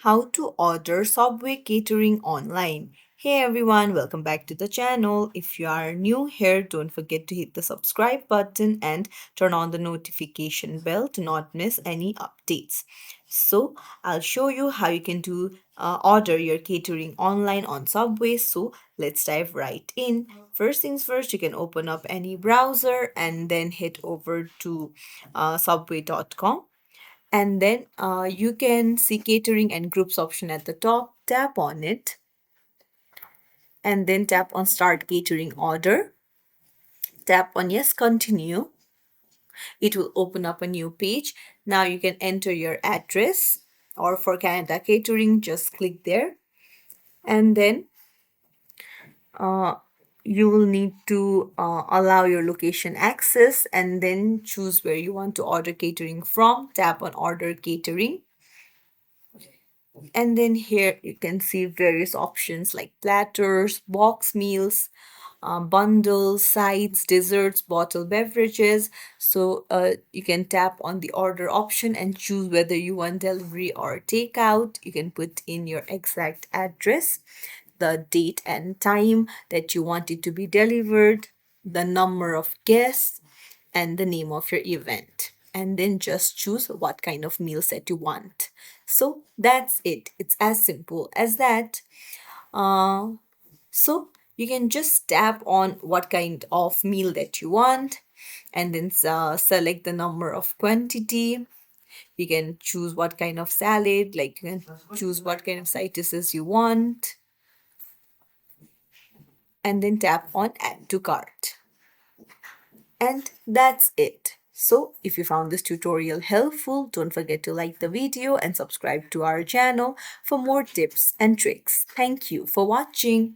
How to order Subway catering online. Hey everyone, welcome back to the channel. If you are new here, don't forget to hit the subscribe button and turn on the notification bell to not miss any updates. So, I'll show you how you can order your catering online on Subway. So, let's dive right in. First things first, you can open up any browser and then hit over to subway.com, and then you can see catering and groups option at the top. Tap on it and then tap on start catering order. Tap on yes, continue. It will open up a new page. Now you can enter your address, or for Canada catering just click there, and then uh, you will need to allow your location access and then choose where you want to order catering from. Tap on order catering. And then here you can see various options like platters, box meals, bundles, sides, desserts, bottle beverages. So you can tap on the order option and choose whether you want delivery or takeout. You can put in your exact address, the date and time that you want it to be delivered, the number of guests, and the name of your event. And then just choose what kind of meals that you want. So that's it. It's as simple as that. Uh, so you can just tap on what kind of meal that you want and then select the number of quantity. You can choose what kind of salad, like you can choose what kind of side dishes you want, and then tap on add to cart. And that's it. So, if you found this tutorial helpful, don't forget to like the video and subscribe to our channel for more tips and tricks. Thank you for watching.